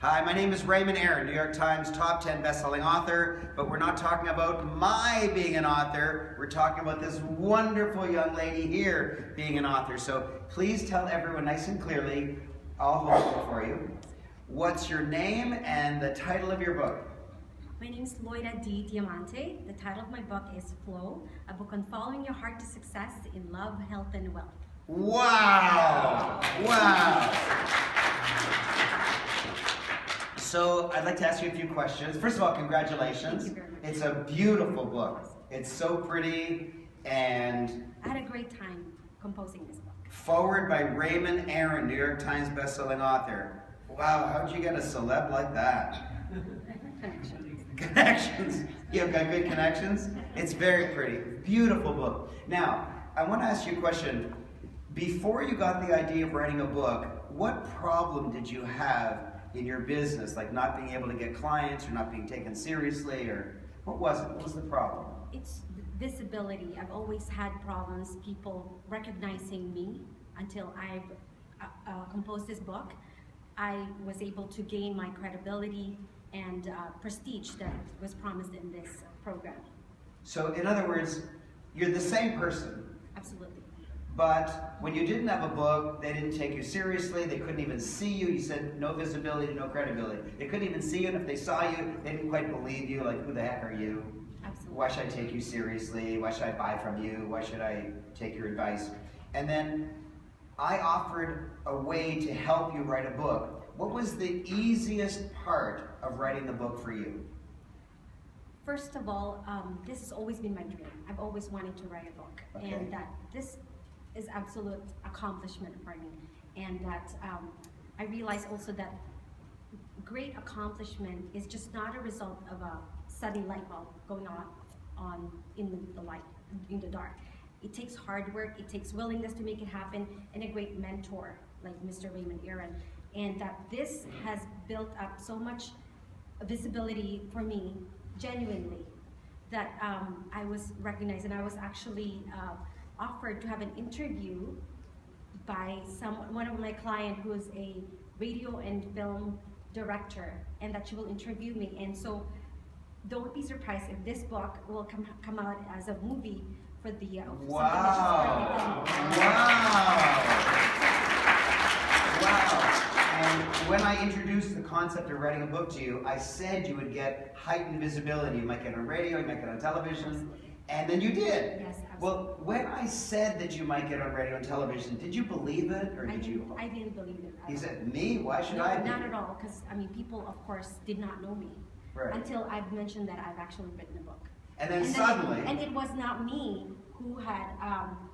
Hi, my name is Raymond, New York Times top 10 best-selling author, but we're not talking about my being an author. We're talking about this wonderful young lady here being an author. So please tell everyone nice and clearly, I'll hold it for you. What's your name and the title of your book? My name is Loida D. Diamante. The title of my book is Flow, a book on following your heart to success in love, health, and wealth. Wow! Wow! So I'd like to ask you a few questions. First of all, congratulations. Thank you very much. It's a beautiful book. It's so pretty, and I had a great time composing this book. Forward by Raymond, New York Times bestselling author. Wow, how'd you get a celeb like that? Connections. Connections. You've got good connections? It's very pretty. Beautiful book. Now, I want to ask you a question. Before you got the idea of writing a book, what problem did you have in your business, like not being able to get clients or not being taken seriously, or what was it? What was the problem? It's visibility. I've always had problems people recognizing me until I've composed this book. I was able to gain my credibility and prestige that was promised in this program. So in other words, you're the same person. Absolutely. But when you didn't have a book, they didn't take you seriously, they couldn't even see you. You said no visibility, no credibility. They couldn't even see you, and if they saw you, they didn't quite believe you, like, who the heck are you? Absolutely. Why should I take you seriously? Why should I buy from you? Why should I take your advice? And then I offered a way to help you write a book. What was the easiest part of writing the book for you? First of all, this has always been my dream. I've always wanted to write a book, Okay. and that this is absolute accomplishment for me. And that I realize also that great accomplishment is just not a result of a sudden light bulb going on in the light, in the dark. It takes hard work, it takes willingness to make it happen, and a great mentor like Mr. Raymond. And that this has built up so much visibility for me, genuinely, that I was recognized, and I was actually offered to have an interview by one of my clients who is a radio and film director, and that she will interview me. And so don't be surprised if this book will come out as a movie for the Wow! Wow! Wow! And when I introduced the concept of writing a book to you, I said you would get heightened visibility. You might get on radio, you might get on television, and then you did. Yes, absolutely. Well, when I said that you might get on radio and television, did you believe it, or did you? I didn't believe it. You said, me? Why should No, I? not at all, because I mean, people, of course, did not know me until I've mentioned that I've actually written a book. And then suddenly, and it was not me who had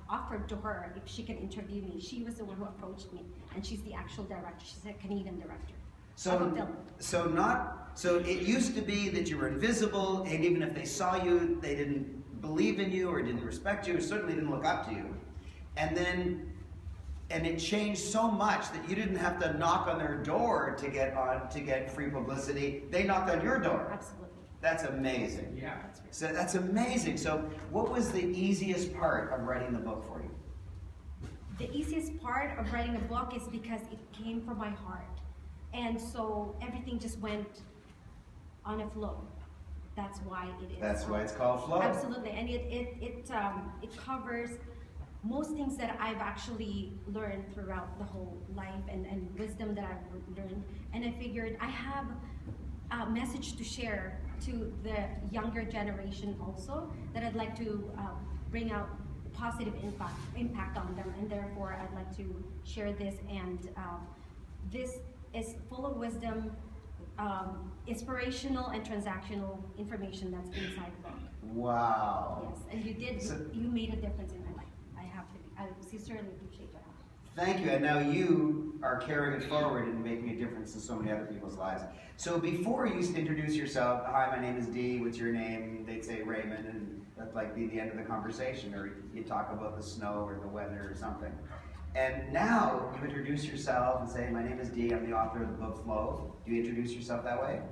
offered to her if she can interview me. She was the one who approached me, and she's the actual director. She's a Canadian director. So it used to be that you were invisible, and even if they saw you, they didn't believe in you or didn't respect you, or certainly didn't look up to you. And it changed so much that you didn't have to knock on their door to get free publicity. They knocked on your door. Absolutely. That's amazing. Yeah. So that's amazing. So what was the easiest part of writing the book for you? The easiest part of writing a book is because it came from my heart. And so everything just went on a flow. That's why it is. That's why it's called Flow. Absolutely. And it covers most things that I've actually learned throughout the whole life, and wisdom that I've learned. And I figured I have a message to share to the younger generation also, that I'd like to bring out positive impact on them, and therefore I'd like to share this. And this is full of wisdom, inspirational and transactional information that's inside the book. Wow. Yes, and you made a difference in my life. I sincerely appreciate that. Thank you, and now you are carrying it forward and making a difference in so many other people's lives. So before you used to introduce yourself, hi, my name is Dee, what's your name? They'd say Raymond, and that'd like be the end of the conversation, or you'd talk about the snow or the weather or something. And now you introduce yourself and say, my name is Dee, I'm the author of the book Flow. Do you introduce yourself that way?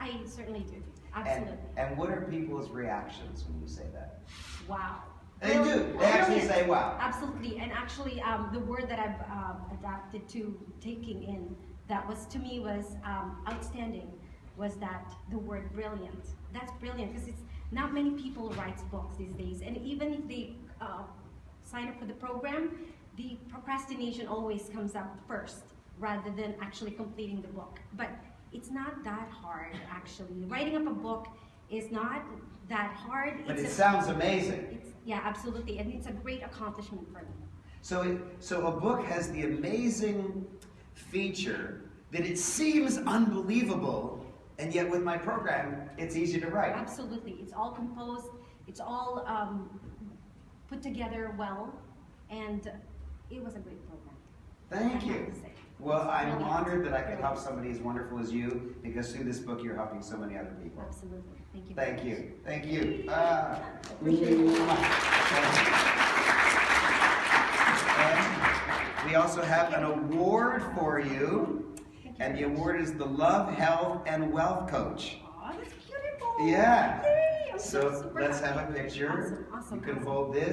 I certainly do, absolutely. And what are people's reactions when you say that? Wow. They do. They actually say, wow. Absolutely. And actually, the word that I've adapted to taking in that was, to me, was outstanding, was that the word brilliant. That's brilliant, because it's not many people write books these days, and even if they sign up for the program, the procrastination always comes up first, rather than actually completing the book. But it's not that hard, actually. Writing up a book is not that hard. But it sounds amazing. Yeah, absolutely, and it's a great accomplishment for me. So a book has the amazing feature that it seems unbelievable, and yet with my program, it's easy to write. Absolutely, it's all composed, it's all put together well, and it was a great program. Thank you. I have to say. Well, I'm Brilliant. honored that I could help Brilliant. somebody as wonderful as you, because through this book, you're helping so many other people. Absolutely, thank you. Thank you. Thank you. Appreciate it. And we also have an award for you, and the award is the Love, Health, and Wealth Coach. Aw, that's beautiful. Yeah. Yay, I'm So super let's happy. have a picture. Awesome, You can awesome. hold this.